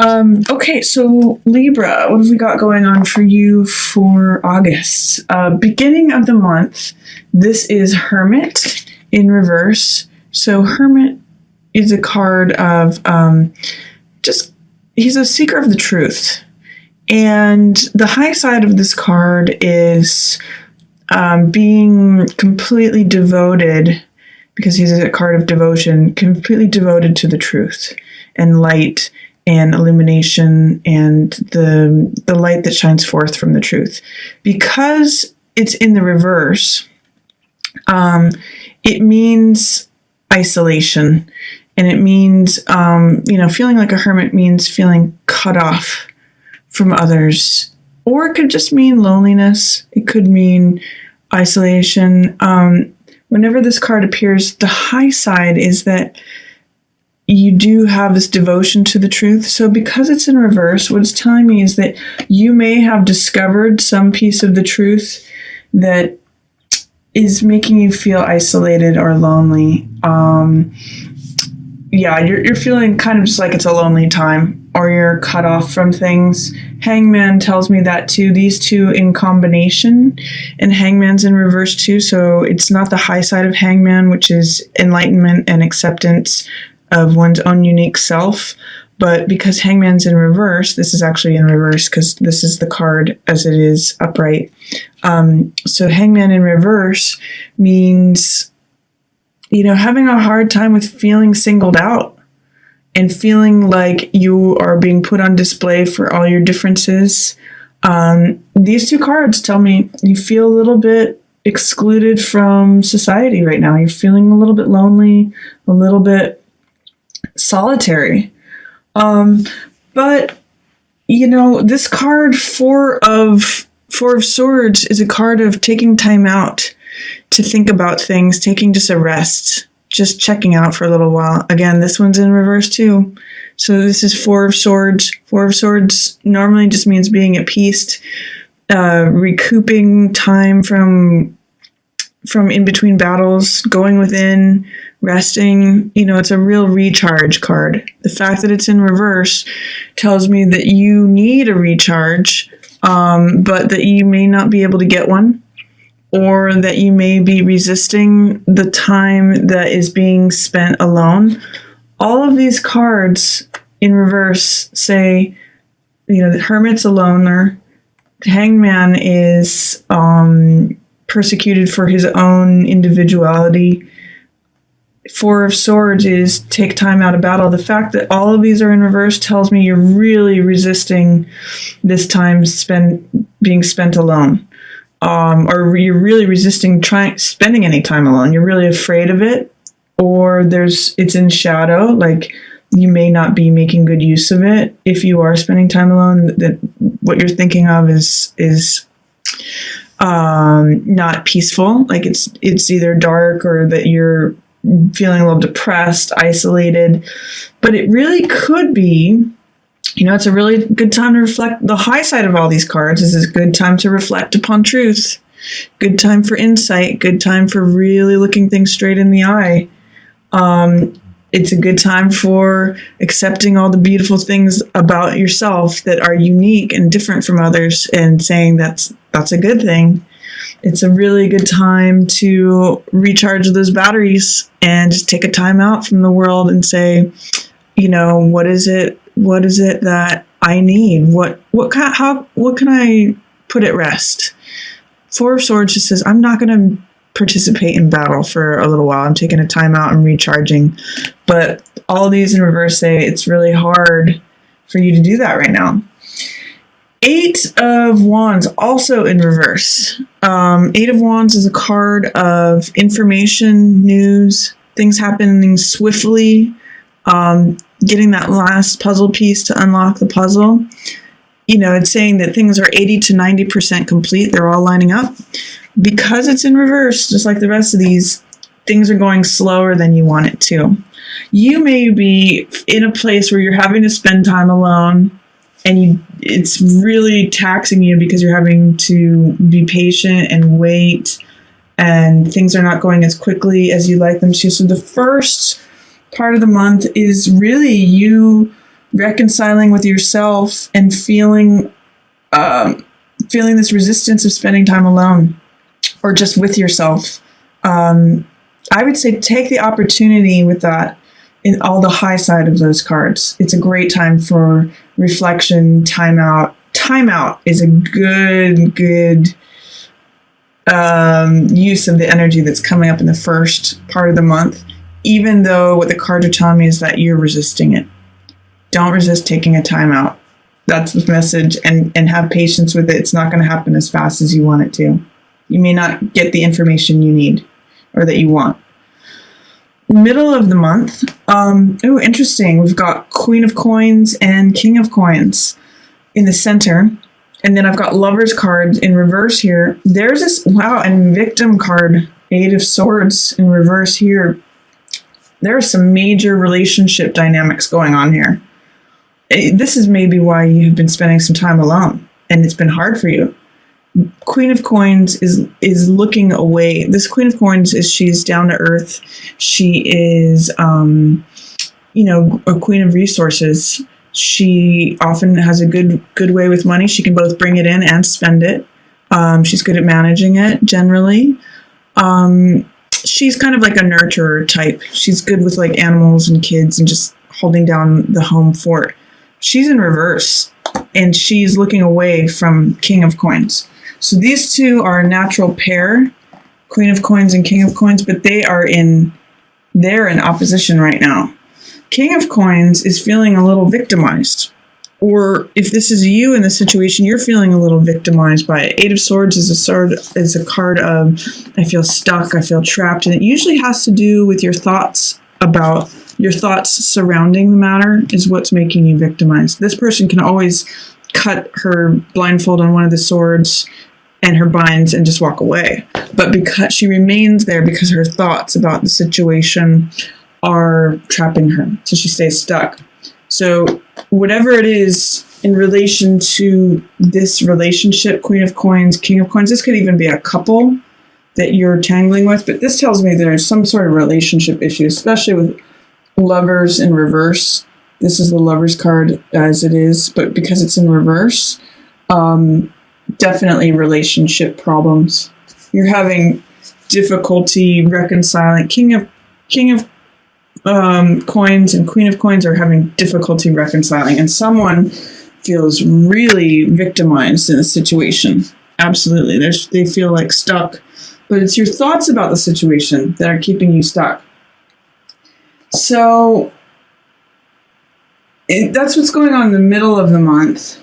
Okay, so Libra, what have we got going on for you for August? Beginning of the month, this is Hermit in reverse. So Hermit is a card of he's a seeker of the truth. And the high side of this card is being completely devoted, because he's a card of devotion, completely devoted to the truth and light and illumination and the light that shines forth from the truth. Because it's in the reverse, it means isolation. And it means, feeling like a hermit means feeling cut off from others. Or it could just mean loneliness. It could mean isolation. Whenever this card appears, the high side is that you do have this devotion to the truth. So because it's in reverse, what it's telling me is that you may have discovered some piece of the truth that is making you feel isolated or lonely. You're feeling kind of just like it's a lonely time, or you're cut off from things. Hangman tells me that too. These two in combination, and Hangman's in reverse too. So it's not the high side of Hangman, which is enlightenment and acceptance of one's own unique self. But because Hangman's in reverse, this is actually in reverse because this is the card as it is upright. So Hangman in reverse means, having a hard time with feeling singled out and feeling like you are being put on display for all your differences. These two cards tell me you feel a little bit excluded from society right now. You're feeling a little bit lonely, a little bit solitary. But this card, Four of Swords, is a card of taking time out to think about things, taking just a rest, just checking out for a little while. Again, this one's in reverse too. So this is Four of Swords. Four of Swords normally just means being at peace, recouping time from in between battles, going within, resting. It's a real recharge card. The fact that it's in reverse tells me that you need a recharge, but that you may not be able to get one, or that you may be resisting the time that is being spent alone. All of these cards in reverse say, the Hermit's a loner, Hangman is persecuted for his own individuality. Four of Swords is take time out of battle. The fact that all of these are in reverse tells me you're really resisting this time being spent alone. Or you're really resisting spending any time alone. You're really afraid of it, or it's in shadow, like you may not be making good use of it. If you are spending time alone, that what you're thinking of is not peaceful. Like it's either dark, or that you're feeling a little depressed, isolated. But it really could be, it's a really good time to reflect. The high side of all these cards is a good time to reflect upon truth. Good time for insight. Good time for really looking things straight in the eye. It's a good time for accepting all the beautiful things about yourself that are unique and different from others, and saying that's a good thing. It's a really good time to recharge those batteries and just take a time out from the world and say, what is it that I need? What can I put at rest? Four of Swords just says, I'm not going to participate in battle for a little while. I'm taking a time out and recharging. But all these in reverse say it's really hard for you to do that right now. Eight of Wands, also in reverse. Eight of Wands is a card of information, news, things happening swiftly, getting that last puzzle piece to unlock the puzzle. It's saying that things are 80 to 90% complete. They're all lining up. Because it's in reverse, just like the rest of these, things are going slower than you want it to. You may be in a place where you're having to spend time alone, and it's really taxing you because you're having to be patient and wait, and things are not going as quickly as you'd like them to. So the first part of the month is really you reconciling with yourself and feeling this resistance of spending time alone or just with yourself. I would say take the opportunity with that in all the high side of those cards. It's a great time for reflection, time out. Time out is a good use of the energy that's coming up in the first part of the month, even though what the cards are telling me is that you're resisting it. Don't resist taking a time out. That's the message, and have patience with it. It's not going to happen as fast as you want it to. You may not get the information you need or that you want. Middle of the month. Interesting. We've got Queen of Coins and King of Coins in the center. And then I've got Lovers cards in reverse here. There's this, and Victim card, 8 of Swords in reverse here. There are some major relationship dynamics going on here. This is maybe why you've been spending some time alone and it's been hard for you. Queen of Coins is looking away. This Queen of Coins she's down to earth. She is, a queen of resources. She often has a good way with money. She can both bring it in and spend it. She's good at managing it generally. She's kind of like a nurturer type. She's good with like animals and kids and just holding down the home fort. She's in reverse and she's looking away from King of Coins. So these two are a natural pair, Queen of Coins and King of Coins, but they're in opposition right now. King of Coins is feeling a little victimized. Or if this is you in the situation, you're feeling a little victimized by it. 8 of Swords is a card of, I feel stuck, I feel trapped. And it usually has to do with your thoughts surrounding the matter is what's making you victimized. This person can always cut her blindfold on one of the swords and her binds and just walk away. But because she remains there, because her thoughts about the situation are trapping her, so she stays stuck. So whatever it is in relation to this relationship, Queen of Coins, King of Coins, this could even be a couple that you're tangling with, but this tells me there's some sort of relationship issue, especially with Lovers in reverse. This is the Lovers card as it is, but because it's in reverse, definitely relationship problems. You're having difficulty reconciling. King of Coins and Queen of Coins are having difficulty reconciling, and someone feels really victimized in a situation. Absolutely. They feel like stuck, but it's your thoughts about the situation that are keeping you stuck. So that's what's going on in the middle of the month.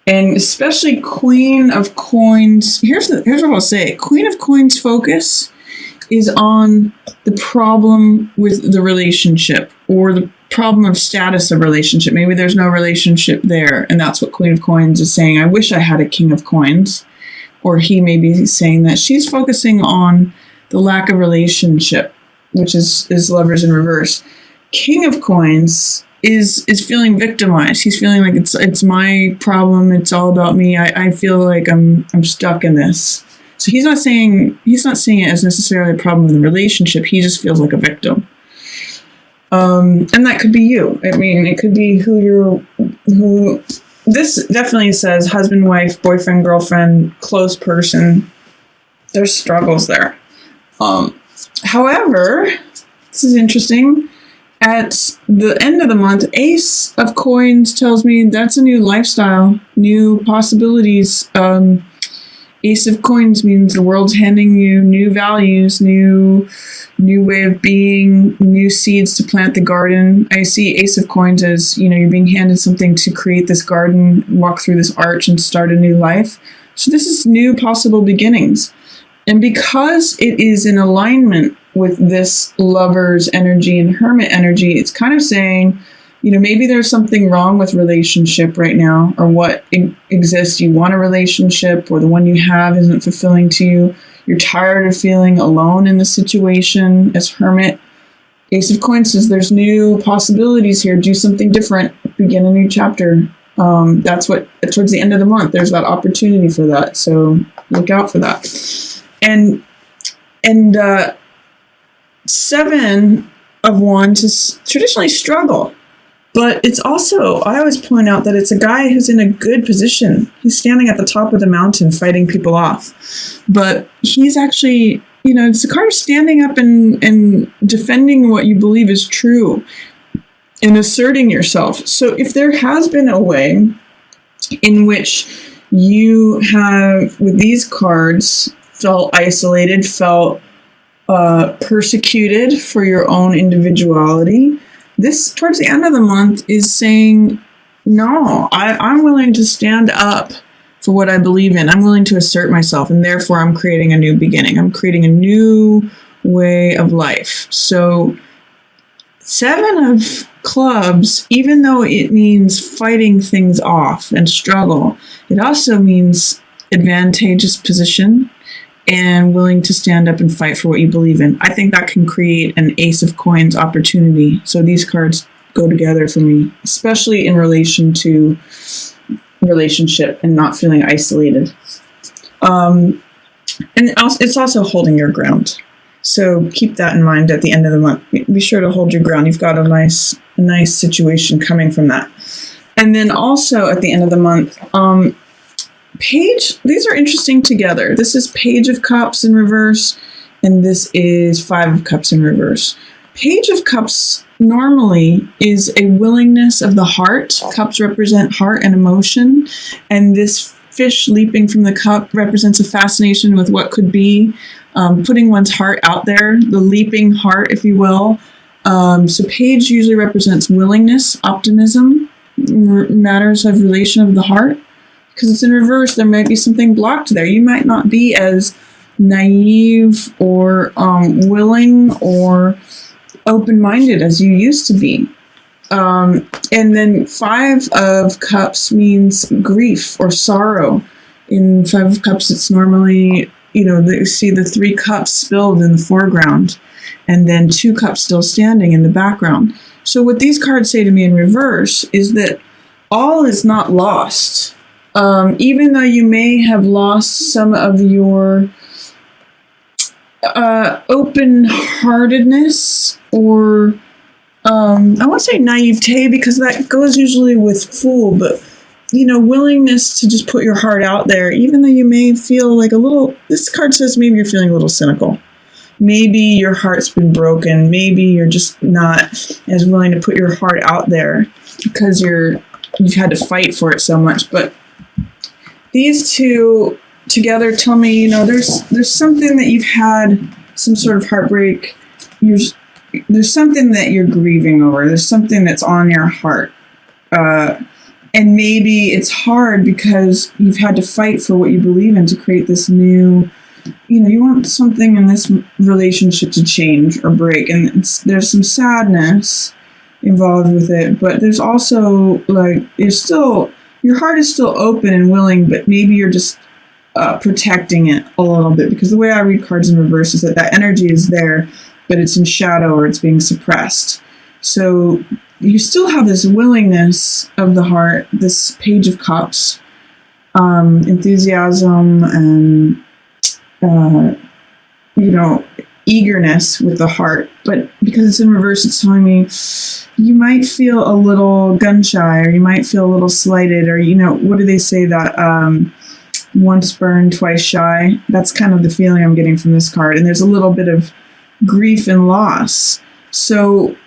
And especially Queen of Coins. Here's what I'll say. Queen of Coins focus is on the problem with the relationship or the problem of status of relationship. Maybe there's no relationship there. And that's what Queen of Coins is saying. I wish I had a King of Coins. Or he may be saying that she's focusing on the lack of relationship, which is Lovers in reverse. King of Coins is feeling victimized. He's feeling like it's my problem. It's all about me. I feel like I'm stuck in this. So he's not seeing it as necessarily a problem in the relationship. He just feels like a victim. And that could be you. I mean, it could be who this definitely says husband, wife, boyfriend, girlfriend, close person. There's struggles there. However, this is interesting. At the end of the month, Ace of Coins tells me that's a new lifestyle, new possibilities. Ace of Coins means the world's handing you new values, new way of being, new seeds to plant the garden. I see Ace of Coins as, you're being handed something to create this garden, walk through this arch and start a new life. So this is new possible beginnings. And because it is in alignment with this Lover's energy and Hermit energy, it's kind of saying, maybe there's something wrong with relationship right now, or what exists. You want a relationship, or the one you have isn't fulfilling to you. You're tired of feeling alone in the situation as Hermit. Ace of Coins says there's new possibilities here. Do something different. Begin a new chapter. That's what, towards the end of the month, there's that opportunity for that. So look out for that. And 7 of Wands is traditionally struggle. But it's also, I always point out that it's a guy who's in a good position. He's standing at the top of the mountain fighting people off. But he's actually, it's a card of standing up and defending what you believe is true and asserting yourself. So if there has been a way in which you have, with these cards, felt isolated, felt persecuted for your own individuality, this, towards the end of the month, is saying, no, I'm willing to stand up for what I believe in. I'm willing to assert myself, and therefore I'm creating a new beginning. I'm creating a new way of life. So 7 of clubs, even though it means fighting things off and struggle, it also means advantageous position and willing to stand up and fight for what you believe in. I think that can create an Ace of Coins opportunity. So these cards go together for me, especially in relation to relationship and not feeling isolated. And it's also holding your ground. So keep that in mind at the end of the month. Be sure to hold your ground. You've got a nice situation coming from that. And then also at the end of the month, these are interesting together. This is Page of Cups in reverse, and this is 5 of Cups in reverse. Page of Cups normally is a willingness of the heart. Cups represent heart and emotion, and this fish leaping from the cup represents a fascination with what could be, putting one's heart out there, the leaping heart, if you will. So Page usually represents willingness, optimism, matters of relation of the heart. Because it's in reverse, there might be something blocked there. You might not be as naive or willing or open-minded as you used to be. And then 5 of Cups means grief or sorrow. In 5 of Cups, it's normally, you see the 3 cups spilled in the foreground and then 2 cups still standing in the background. So what these cards say to me in reverse is that all is not lost. Even though you may have lost some of your open-heartedness or I won't say naivete because that goes usually with fool, but willingness to just put your heart out there, even though you may feel like this card says maybe you're feeling a little cynical. Maybe your heart's been broken. Maybe you're just not as willing to put your heart out there because you've had to fight for it so much. But these two together tell me, there's something that you've had, some sort of heartbreak. There's something that you're grieving over. There's something that's on your heart. And maybe it's hard because you've had to fight for what you believe in to create this new, you want something in this relationship to change or break. And there's some sadness involved with it, but there's also your heart is still open and willing, but maybe you're just protecting it a little bit, because the way I read cards in reverse is that energy is there, but it's in shadow or it's being suppressed. So you still have this willingness of the heart, this Page of Cups, enthusiasm and, eagerness with the heart. But because it's in reverse, it's telling me you might feel a little gun shy, or you might feel a little slighted, or, what do they say that once burned, twice shy? That's kind of the feeling I'm getting from this card. And there's a little bit of grief and loss. So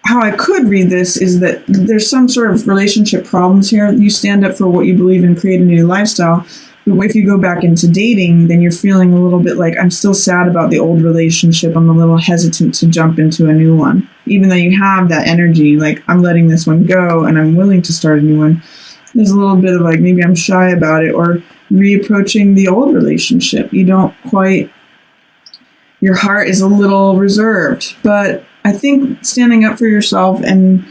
how I could read this is that there's some sort of relationship problems here. You stand up for what you believe in, create a new lifestyle. But if you go back into dating, then you're feeling a little bit like, I'm still sad about the old relationship. I'm a little hesitant to jump into a new one. Even though you have that energy, like, I'm letting this one go and I'm willing to start a new one. There's a little bit of like, maybe I'm shy about it, or reapproaching the old relationship. Your heart is a little reserved. But I think standing up for yourself and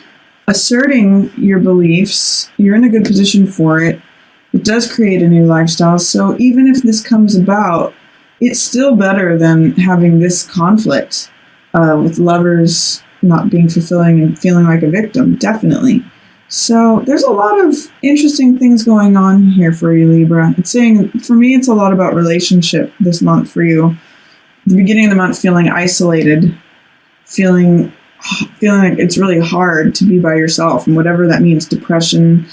asserting your beliefs, you're in a good position for it. It does create a new lifestyle. So even if this comes about, it's still better than having this conflict with lovers not being fulfilling and feeling like a victim, definitely. So there's a lot of interesting things going on here for you, Libra. It's saying, for me, it's a lot about relationship this month for you. The beginning of the month feeling isolated, feeling feeling like it's really hard to be by yourself, and whatever that means, depression,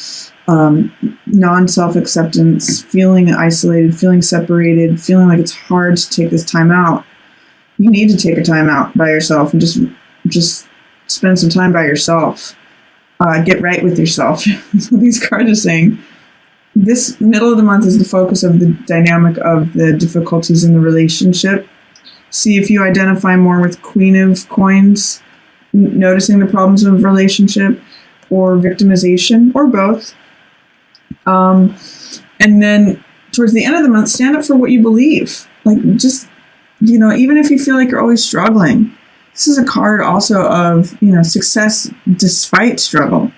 non-self-acceptance, feeling isolated, feeling separated, feeling like it's hard to take this time out, you need to take a time out by yourself and just spend some time by yourself. Get right with yourself. That's what these cards are saying. This middle of the month is the focus of the dynamic of the difficulties in the relationship. See if you identify more with Queen of Coins, noticing the problems of relationship, or victimization, or both. And then towards the end of the month, stand up for what you believe. Like, just, even if you feel like you're always struggling, this is a card also of, success despite struggle.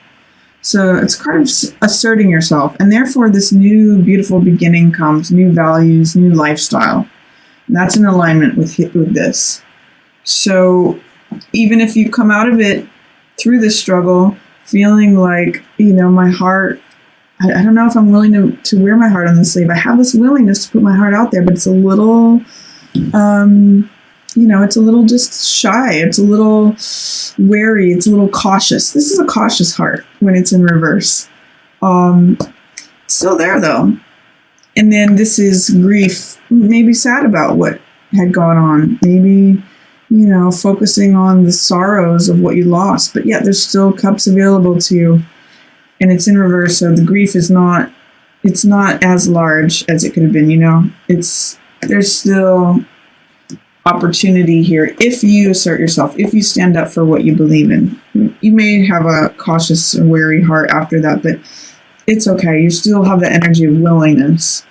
So it's a card of asserting yourself. And therefore, this new beautiful beginning comes, new values, new lifestyle. And that's in alignment with this. So even if you come out of it through this struggle, feeling like, my heart, I don't know if I'm willing to wear my heart on the sleeve. I have this willingness to put my heart out there, but it's a little, it's a little just shy. It's a little wary. It's a little cautious. This is a cautious heart when it's in reverse. Still there, though. And then this is grief, maybe sad about what had gone on. Maybe, focusing on the sorrows of what you lost. But yet there's still cups available to you. And it's in reverse, so the grief is not as large as it could have been, There's still opportunity here if you assert yourself, if you stand up for what you believe in. You may have a cautious and wary heart after that, but it's okay. You still have the energy of willingness.